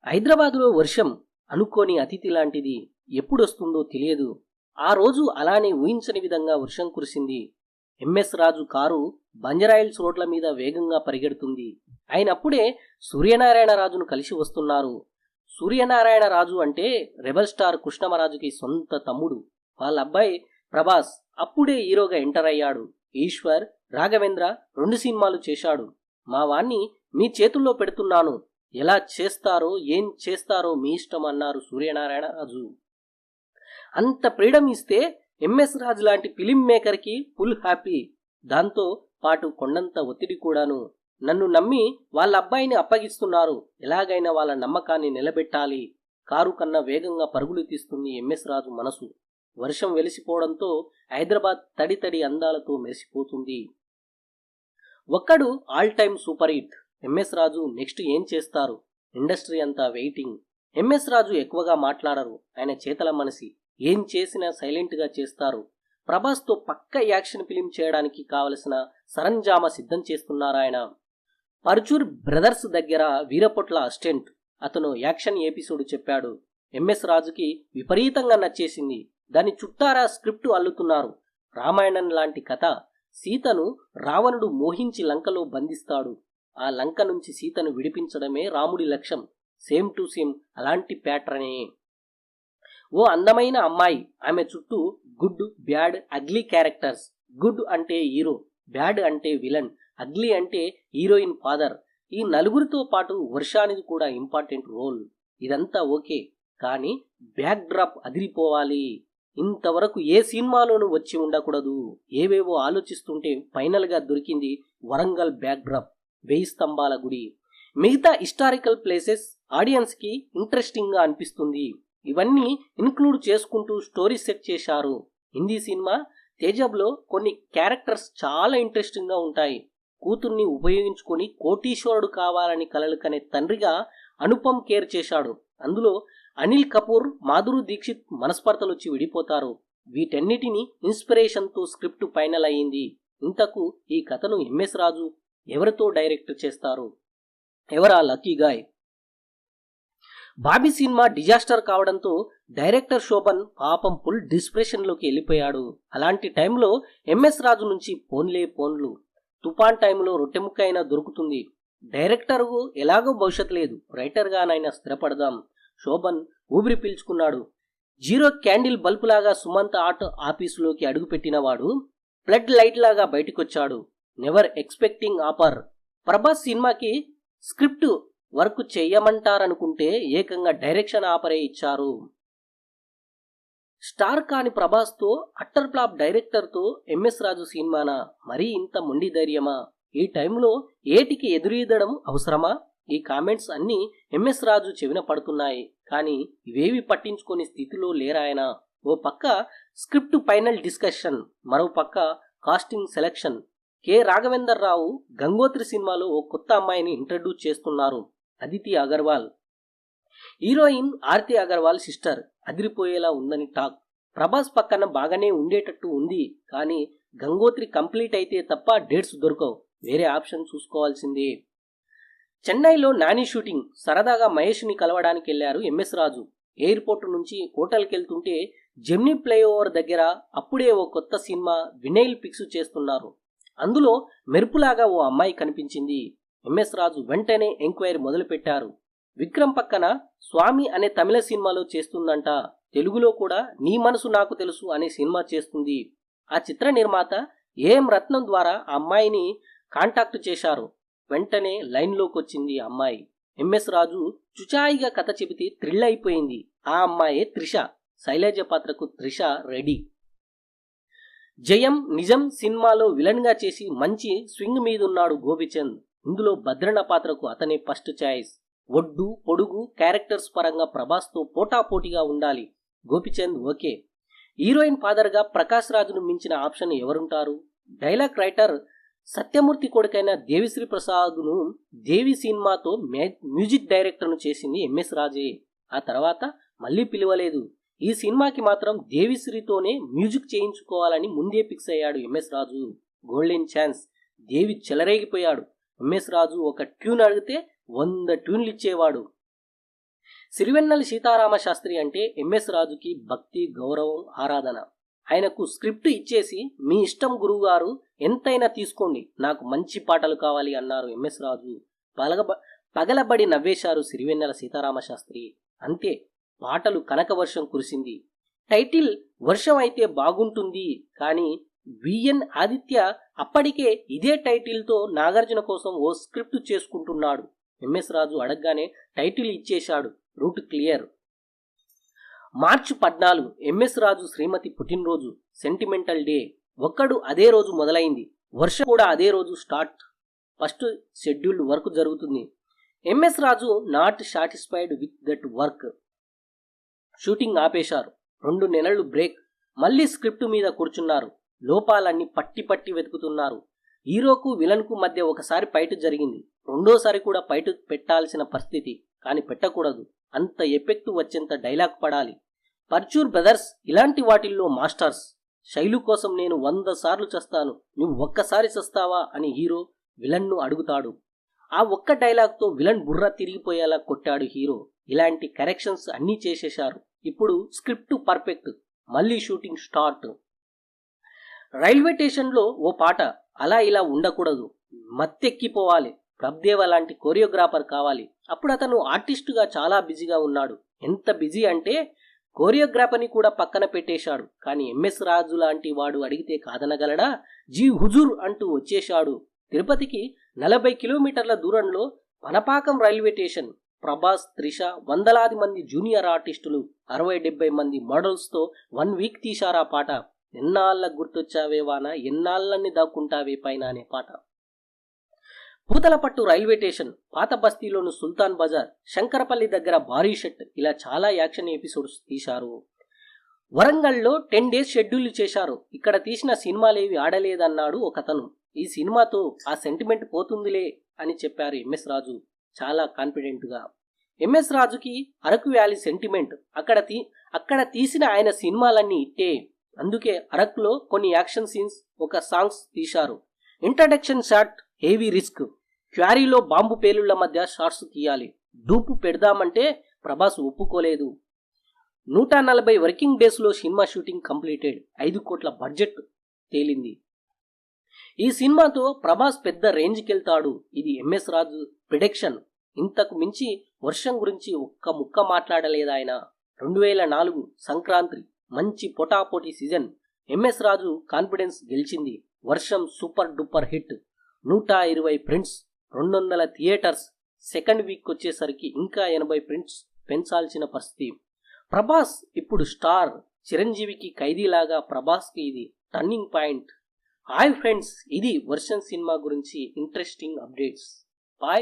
హైదరాబాదులో వర్షం అనుకోని అతిథి లాంటిది. ఎప్పుడొస్తుందో తెలియదు. ఆ రోజు అలానే ఊహించని విధంగా వర్షం కురిసింది. ఎంఎస్ రాజు కారు బంజరాయిల్స్ రోడ్ల మీద వేగంగా పరిగెడుతుంది. ఆయనప్పుడే సూర్యనారాయణ రాజును కలిసి వస్తున్నారు. సూర్యనారాయణ రాజు అంటే రెబల్ స్టార్ కృష్ణమరాజుకి సొంత తమ్ముడు. వాళ్ళ అబ్బాయి ప్రభాస్ అప్పుడే హీరోగా ఎంటర్ అయ్యాడు. ఈశ్వర్, రాఘవేంద్ర 2 సినిమాలు చేశాడు. మా వాణ్ణి మీ చేతుల్లో పెడుతున్నాను, ఎలా చేస్తారో ఏం చేస్తారో మీ ఇష్టం అన్నారు సూర్యనారాయణ రాజు. అంత ఫ్రీడమ్ ఇస్తే ఎంఎస్ రాజు లాంటి ఫిలిం మేకర్కి ఫుల్ హ్యాపీ. దాంతో పాటు కొండంత ఒత్తిడి కూడాను. నన్ను నమ్మి వాళ్ళ అబ్బాయిని అప్పగిస్తున్నారు, ఎలాగైనా వాళ్ళ నమ్మకాన్ని నిలబెట్టాలి. కారు కన్నా వేగంగా పరుగులు తీస్తుంది ఎంఎస్ రాజు మనసు. వర్షం వెలిసిపోవడంతో హైదరాబాద్ తడి తడి అందాలతో మెరిసిపోతుంది. Okkadu all time super hit. MS Raju next ఏం చేస్తారు? ఇండస్ట్రీ అంతా వెయిటింగ్. ఎంఎస్ రాజు ఎక్కువగా మాట్లాడరు, ఆయన చేతల మనిషి. ఏం చేసినా సైలెంట్గా చేస్తారు. ప్రభాస్తో పక్క యాక్షన్ ఫిలిం చేయడానికి కావలసిన సరంజామా సిద్ధం చేస్తున్నారాయన. పర్చూర్ బ్రదర్స్ దగ్గర వీరపొట్ల అసిస్టెంట్. అతను యాక్షన్ ఎపిసోడ్ చెప్పాడు. ఎంఎస్ రాజుకి విపరీతంగా నచ్చేసింది. దాని చుట్టారా స్క్రిప్టు అల్లుతున్నారు. రామాయణం లాంటి కథ. సీతను రావణుడు మోహించి లంకలో బంధిస్తాడు. ఆ లంక నుంచి సీతను విడిపించడమే రాముడి లక్ష్యం. సేమ్ టు సేమ్ అలాంటి ప్యాటర్నే. ఓ అందమైన అమ్మాయి, ఆమె చుట్టూ good, bad, ugly characters. Good అంటే హీరో, బ్యాడ్ అంటే విలన్, అగ్లీ అంటే హీరోయిన్ ఫాదర్. ఈ నలుగురితో పాటు వర్షానికి కూడా ఇంపార్టెంట్ రోల్. ఇదంతా ఓకే, కానీ బ్యాక్ డ్రాప్ అదిరిపోవాలి. ఇంతవరకు ఏ సినిమాలోనూ వచ్చి ఉండకూడదు. ఏవేవో ఆలోచిస్తుంటే ఫైనల్గా దొరికింది వరంగల్ బ్యాక్ డ్రాప్, 1000 స్తంభాల గుడి. మిగతా హిస్టారికల్ ప్లేసెస్ ఆడియన్స్కి ఇంట్రెస్టింగ్గా అనిపిస్తుంది. ఇవన్నీ ఇన్క్లూడ్ చేసుకుంటూ స్టోరీ సెట్ చేశారు. హిందీ సినిమా తేజబ్లో కొన్ని క్యారెక్టర్స్ చాలా ఇంట్రెస్టింగ్గా ఉంటాయి. కూతుర్ని ఉపయోగించుకొని కోటీశ్వరుడు కావాలని కలలు కనే తండ్రిగా అనుపమ్ కేర్ చేశాడు. అందులో అనిల్ కపూర్, మాధురి దీక్షిత్ మనస్పర్ధలు వచ్చి విడిపోతారు. వీటన్నిటిని ఇన్స్పిరేషన్తో స్క్రిప్ట్ ఫైనల్ అయ్యింది. ఇంతకు ఈ కథను ఎంఎస్ రాజు ఎవరితో డైరెక్ట్ చేస్తారు? ఎవరా lucky guy? Bobby cinema disaster కావడంతో డైరెక్టర్ శోభన్ పాపం ఫుల్ డిస్ప్రెషన్లోకి వెళ్ళిపోయాడు. అలాంటి టైంలో ఎంఎస్ రాజు నుంచి ఫోన్లు. తుఫాన్ టైంలో రొట్టెముక్క అయినా దొరుకుతుంది. డైరెక్టర్కు ఎలాగో భవిష్యత్ లేదు, రైటర్గానైనా స్థిరపడదాం. శోభన్ ఊపిరి పీల్చుకున్నాడు. జీరో క్యాండిల్ బల్బ్ లాగా సుమంత్ ఆర్ట్ ఆఫీసులోకి అడుగుపెట్టినవాడు ఫ్లడ్ లైట్ లాగా బయటకొచ్చాడు. Never expecting offer. ప్రభాస్ సినిమాకి స్క్రిప్ట్ వర్క్ చెయ్యమంటారనుకుంటే ఏకంగా డైరెక్షన్ ఆఫరే ఇచ్చారు. స్టార్ కాని ప్రభాస్తో అట్టర్ ఫ్లాప్ డైరెక్టర్తో ఎంఎస్ రాజు సినిమానా? మరీ ఇంత మొండి ధైర్యమా? ఈ టైంలో ఏటికి ఎదురీదడం అవసరమా? ఈ కామెంట్స్ అన్నీ ఎంఎస్ రాజు చెవిన పడుతున్నాయి. కానీ ఇవేవి పట్టించుకొని స్థితిలో లేరాయన. ఓ పక్క స్క్రిప్ట్ ఫైనల్ డిస్కషన్, మరో పక్క casting selection. K Raghavendra Rao Gangotri సినిమాలో ఓ కొత్త అమ్మాయిని ఇంట్రడ్యూస్ చేస్తున్నారు, అదితి అగర్వాల్. Heroine Aarti Agarwal sister. అదిరిపోయేలా ఉందని టాక్. ప్రభాస్ పక్కన బాగానే ఉండేటట్టు ఉంది, కానీ గంగోత్రి కంప్లీట్ అయితే తప్ప డేట్స్ దొరకవు. వేరే ఆప్షన్ చూసుకోవాల్సిందే. చెన్నైలో నాని షూటింగ్. సరదాగా మహేష్ని కలవడానికి వెళ్లారు ఎంఎస్ రాజు. ఎయిర్పోర్ట్ నుంచి హోటల్కి వెళ్తుంటే జెమ్నీ ఫ్లైఓవర్ దగ్గర అప్పుడే ఓ కొత్త సినిమా వినైల్ పిక్స్ చేస్తున్నారు. అందులో మెరుపులాగా ఓ అమ్మాయి కనిపించింది. ఎంఎస్ రాజు వెంటనే ఎంక్వైరీ మొదలుపెట్టారు. విక్రమ్ పక్కన స్వామి అనే తమిళ సినిమాలో చేస్తుందంట. తెలుగులో కూడా నీ మనసు నాకు తెలుసు అనే సినిమా చేస్తుంది. ఆ చిత్ర నిర్మాత ఏఎం రత్నం ద్వారా ఆ అమ్మాయిని కాంటాక్ట్ చేశారు. వెంటనే లైన్లోకి వచ్చింది ఆ అమ్మాయి. ఎంఎస్ రాజు చుచాయిగా కథ చెబితే థ్రిల్ అయిపోయింది. ఆ అమ్మాయే త్రిష. శైలజ పాత్రకు త్రిష రెడీ. జయం నిజం సినిమాలో విలన్గా చేసి మంచి స్వింగ్ మీదున్నాడు గోపిచంద్. ఇందులో భద్రన పాత్రకు అతనే ఫస్ట్ చాయిస్. ఒడ్డు పొడుగు క్యారెక్టర్స్ పరంగా ప్రభాస్తో పోటాపోటీగా ఉండాలి. గోపిచంద్ ఓకే. హీరోయిన్ ఫాదర్గా ప్రకాష్ రాజును మించిన ఆప్షన్ ఎవరుంటారు? డైలాగ్ రైటర్ సత్యమూర్తి కొడుకైన దేవిశ్రీ ప్రసాద్ను దేవి సినిమాతో మ్యూజిక్ డైరెక్టర్ను చేసింది ఎంఎస్ రాజే. ఆ తర్వాత మళ్ళీ పిలవలేదు. ఈ సినిమాకి మాత్రం దేవిశ్రీతోనే మ్యూజిక్ చేయించుకోవాలని ముందే ఫిక్స్ అయ్యాడు MS Raju. Golden chance. Devi చెలరేగిపోయాడు. ఎంఎస్ రాజు ఒక ట్యూన్ అడిగితే 100 ట్యూన్లు ఇచ్చేవాడు. సిరివెన్నెల సీతారామ శాస్త్రి అంటే ఎంఎస్ రాజుకి భక్తి, గౌరవం, ఆరాధన. ఆయనకు స్క్రిప్ట్ ఇచ్చేసి మీ ఇష్టం గురువుగారు, ఎంతైనా తీసుకోండి, నాకు మంచి పాటలు కావాలి అన్నారు ఎంఎస్ రాజు. పగలబడి నవ్వేశారు సిరివెన్నెల సీతారామ శాస్త్రి. అంతే, పాటలు కనకవర్షం కురిసింది. టైటిల్ వర్షం అయితే బాగుంటుంది, కానీ విఎన్ ఆదిత్య అప్పటికే ఇదే టైటిల్తో నాగార్జున కోసం ఓ స్క్రిప్ట్ చేసుకుంటున్నాడు. ఎంఎస్ రాజు అడగగానే టైటిల్ ఇచ్చేశాడు. Route clear. March 14 MS Raju శ్రీమతి పుట్టినరోజు. Sentimental day. ఒక్కడు అదే రోజు మొదలైంది, వర్షం కూడా అదే రోజు స్టార్ట్. ఫస్ట్ షెడ్యూల్డ్ వర్క్ జరుగుతుంది. MS Raju not satisfied with that work. Shooting ఆపేశారు. 2 నెలలు బ్రేక్. మళ్ళీ స్క్రిప్ట్ మీద కూర్చున్నారు. లోపాలన్నీ పట్టి వెతుకుతున్నారు. హీరోకు విలన్కు మధ్య ఒకసారి ఫైట్ జరిగింది. రెండోసారి కూడా ఫైట్ పెట్టాల్సిన పరిస్థితి, కానీ పెట్టకూడదు. అంత ఎఫెక్ట్ వచ్చేంత డైలాగ్ పడాలి. పర్చూర్ బ్రదర్స్ ఇలాంటి వాటిల్లో మాస్టర్స్. శైలు కోసం నేను 100 సార్లు చస్తాను, నువ్వు ఒక్కసారి చస్తావా అని హీరో విలన్ను అడుగుతాడు. ఆ ఒక్క డైలాగ్తో విలన్ బుర్ర తిరిగిపోయేలా కొట్టాడు హీరో. ఇలాంటి కరెక్షన్స్ అన్నీ చేసేశారు. ఇప్పుడు స్క్రిప్ట్ పర్ఫెక్ట్. మళ్ళీ షూటింగ్ స్టార్ట్. రైల్వే స్టేషన్లో ఓ పాట. అలా ఇలా ఉండకూడదు, మత్తెక్కిపోవాలి. ప్రభుదేవ లాంటి కొరియోగ్రాఫర్ కావాలి. అప్పుడు అతను ఆర్టిస్టుగా చాలా బిజీగా ఉన్నాడు. ఎంత బిజీ అంటే కొరియోగ్రాఫర్ని కూడా పక్కన పెట్టేశాడు. కానీ ఎంఎస్ రాజు లాంటి వాడు అడిగితే కాదనగలడా? జీ హుజూర్ అంటూ వచ్చేశాడు. తిరుపతికి 40 కిలోమీటర్ల దూరంలో వనపాకం రైల్వే స్టేషన్. ప్రభాస్, త్రిష, వందలాది మంది జూనియర్ ఆర్టిస్టులు, 60-70 మంది మోడల్స్తో 1 వీక్ తీశారా పాట. ఎన్నాళ్ళ గుర్తొచ్చావే వాన, ఎన్నాళ్ళని దాక్కుంటావే పైన అనే పాట. పూతలపట్టు రైల్వే స్టేషన్, పాత బస్తీలోని సుల్తాన్ బజార్, శంకరపల్లి దగ్గర భారీ షెట్, ఇలా చాలా యాక్షన్ ఎపిసోడ్స్ తీశారు. వరంగల్లో 10 డేస్ షెడ్యూల్ చేశారు. ఇక్కడ తీసిన సినిమాలేవి ఆడలేదన్నాడు ఒకతను. ఈ సినిమాతో ఆ సెంటిమెంట్ పోతుందిలే అని చెప్పారు ఎంఎస్ రాజు చాలా కాన్ఫిడెంట్గా. ఎంఎస్ రాజుకి అరకు వ్యాలీ సెంటిమెంట్. అక్కడ తీసిన ఆయన సినిమాలన్నీ ఇట్టే. అందుకే అరకులో కొన్ని యాక్షన్ సీన్స్, ఒక సాంగ్స్ తీశారు. Introduction shot heavy risk. క్వారీలో బాంబు పేలుళ్ల మధ్య షాట్స్ తీయాలి. డూపు పెడదామంటే ప్రభాస్ ఒప్పుకోలేదు. 140 వర్కింగ్ డేస్లో సినిమా షూటింగ్ కంప్లీటెడ్. 5 కోట్ల బడ్జెట్ తేలింది. ఈ సినిమాతో ప్రభాస్ పెద్ద రేంజ్కి వెళ్తాడు. ఇది ఎంఎస్ రాజు ప్రిడిక్షన్. ఇంతకు మించి వర్షం గురించి ఒక్క ముక్క మాట్లాడలేదాయన. 2004 సంక్రాంతి మంచి పొటాపోటీ సీజన్. ఎంఎస్ రాజు కాన్ఫిడెన్స్ గెలిచింది. వర్షం super duper hit. 120 prints, 200 theatres. Second week వచ్చేసరికి ఇంకా 80 ప్రింట్స్ పెంచాల్సిన పరిస్థితి. ప్రభాస్ ఇప్పుడు స్టార్. చిరంజీవికి ఖైదీలాగా ప్రభాస్కి ఇది టర్నింగ్ పాయింట్. హాయ్ ఫ్రెండ్స్, ఇది వర్షం సినిమా గురించి ఇంట్రెస్టింగ్ అప్డేట్స్. బాయ్.